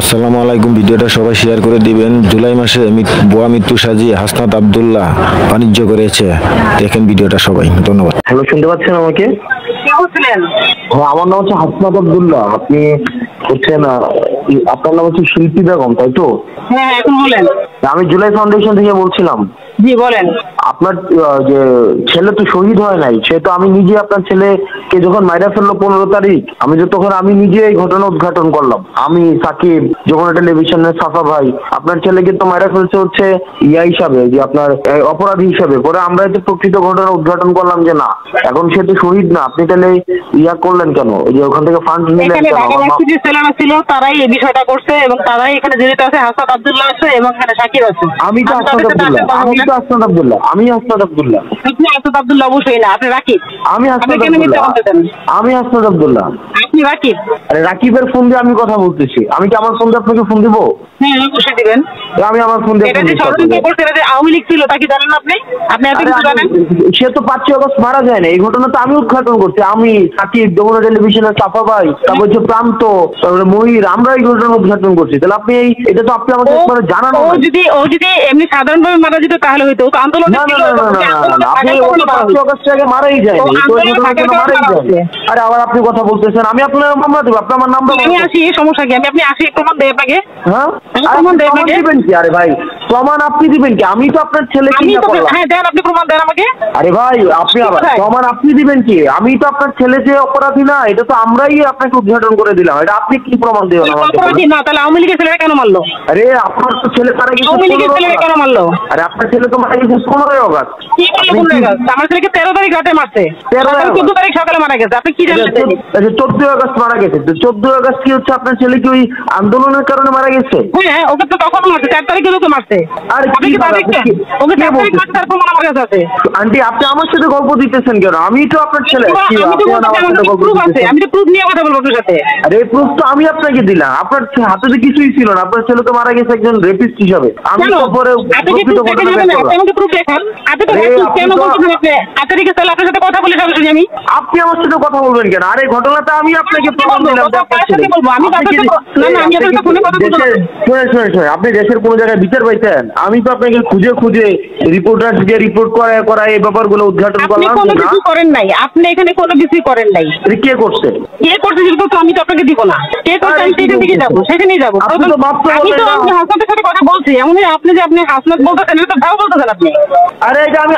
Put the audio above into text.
আসসালামু আলাইকুম। ভিডিওটা সবাই শেয়ার করে দিবেন। জুলাই মাসে ভুয়া মৃত্যু সাজিয়ে হাসনাত আব্দুল্লাহ বাণিজ্য করেছে। দেখেন ভিডিওটা সবাই। ধন্যবাদ। হ্যালো, শুনতে পাচ্ছেন আমাকে? কে বলছিলেন? হ্যাঁ, আমার নাম হচ্ছে হাসনাত আব্দুল্লাহ। আপনি হচ্ছেন আপনার নাম হচ্ছে শিল্পী বেগম, তাই তো? হ্যাঁ, এখন বলেন। আমি জুলাই ফাউন্ডেশন থেকে বলছিলাম। জি বলেন। আপনার যে ছেলে তো শহীদ হয় নাই, সে তো আমি নিজে আপনার ছেলেকে যখন মাইরা ফেললো 15 তারিখ, তখন আমি নিজে এই ঘটনা উদ্ঘাটন করলাম। আমি সাকিব, যখন টেলিভিশনের সাফা ভাই, আপনার ছেলেকে তো মাইরা ফেলছে হচ্ছে ইয়া হিসাবে, যে আপনার অপরাধী হিসাবে। পরে আমরা এতে প্রকৃত ঘটনা উদ্ঘাটন করলাম যে না, এখন সে তো শহীদ না। আপনি তাহলে ইয়া করলেন কেন? যে ওখান থেকে ফান্ড নিলেন এখানে কেন? ঢাকা ছেলেরা ছিল, তারাই এই বিষয়টা করছে এবং তারাই এখানে জড়িত আছে। হাসনাত আব্দুল্লাহ আছে এবং এখানে সাকিব আছে। আমি তো হাসনাত আব্দুল্লাহ। আপনি হাসনাত আব্দুল্লাহ অবশ্যই না, আপনি রাকিব। আমি হাসনাত আব্দুল্লাহ। আপনি রাকিব। আরে রাকিবের ফোন দিয়ে আমি কথা বলতেছি। আমি কি আমার ফোন দিয়ে আপনাকে ফোন দিব? হ্যাঁ, অবশ্যই দিবেন। আমি আমার ফোন দিয়ে এটা যে ষড়যন্ত্র করছে, এটা যে আওয়ামী লীগ ছিল, তা কি জানেন আপনি? আপনি এত কিছু জানেন? সে তো 5 আগস্ট মারা যায় না। এই ঘটনা তো আমি উদ্ঘাটন করছি। আমি, সাকিব, যমুনা টেলিভিশনের সাফা ভাই, তারপর হচ্ছে প্রান্ত, তারপরে মহির, আমরা এই ঘটনা উদ্ঘাটন করছি। তাহলে আপনি এটা তো আপনি আমাকে একবার জানানো। ও যদি এমনি সাধারণভাবে মারা যেত তাহলে হয়তো আন্দোলন ছিল। আপনি 5 আগস্ট আগে মারাই যায়। আরে আবার আপনি কথা বলতেছেন। আমি আপনার মামলা দেবো। আপনি আমার নাম্বার আমি আসি, সমস্যা কি? আপনি আসি, প্রমাণ দেয় আপনাকে। হ্যাঁ, প্রমাণ দেয় আপনাকে। দিবেন কি? আরে ভাই, প্রমাণ আপনি দিবেন কি? আমি তো আপনার ছেলেকে না করলাম। হ্যাঁ দেন, আপনি প্রমাণ দেন আমাকে। আরে ভাই, আপনি আবার প্রমাণ আপনি দিবেন কি? আমি তো আপনার ছেলে যে অপরাধী না, এটা তো আমরাই আপনাকে উদ্ঘাটন করে দিলাম। এটা আপনি কি প্রমাণ দিবেন আমাকে? অপরাধী না, তাহলে আওয়ামী লীগের ছেলেরা কেন মারলো? আরে আপনার তো ছেলে মারা গেছে। আওয়ামী লীগের ছেলেরা কেন মারলো? আরে আপনার ছেলে তো মারা গেছে 15 আগস্ট। কি বললো 15 আগস্ট? আমার ছেলেকে 13 তারিখ রাতে মারছে। 14 তারিখ সকালে মারা গেছে। আপনি কি জানেন? 14 আগস্ট মারা গেছে। তো 14 আগস্ট কি হচ্ছে আপনার ছেলে কি ওই আন্দোলনের কারণে মারা গেছে? হ্যাঁ, ওকে তো তখন মারছে, 4 তারিখে তো মারছে। আরে আপনি কি দেখছেন? ওকে 4 তারিখ মারছে, তার প্রমাণ আমার কাছে আছে। আন্টি, আপনি আমার সাথে গল্প দিতেছেন কেন? আমি তো আপনার ছেলে। আমি তো প্রুফ আছে, আমি তো প্রুফ নিয়ে কথা বলবো আপনার সাথে। আরে প্রুফ তো আমি আপনাকে দিলাম। আপনার হাতে তো কিছুই ছিল না। আপনার ছেলে তো মারা গেছে একজন রেপিস্ট হিসাবে। আমি তো পরে প্রকৃত ঘটনা বের করলাম। আমাকে প্রুফ দেখান। আপনি তো কেন বলছেন? আপনি আতারিকে তাহলে আপনার সাথে কথা বলে সরাসরি আমি। আপনি আমার সাথে কথা বলবেন কেন? আরে ঘটনাটা আমি আপনাকে প্রমাণ দিলাম যে আপনার ছেলে। আমি না না, আমি আপনার ফোনে কথা বলবো। শুনে আপনি দেশের কোন জায়গায় বিচার পাইছেন? আমি তো আপনাকে খুঁজে খুঁজে রিপোর্টার দিয়ে রিপোর্ট করায় এই ব্যাপারগুলো উদ্ঘাটন করলাম। আপনি কোনো কিছু করেন নাই। আপনি এখানে কোনো কিছু করেন নাই। কে করছে? কে করছে সেটা তো আমি তো আপনাকে দিব না। কে করছে আমি সেখান থেকে যাবো, সেখানেই যাবো। আমি তো হাসনাতের সাথে কথা বলছি। এমন আপনি যে আপনি হাসনাত বলতেছেন, এটা তো ভাও বলতেছেন আপনি। আরে এটা আমি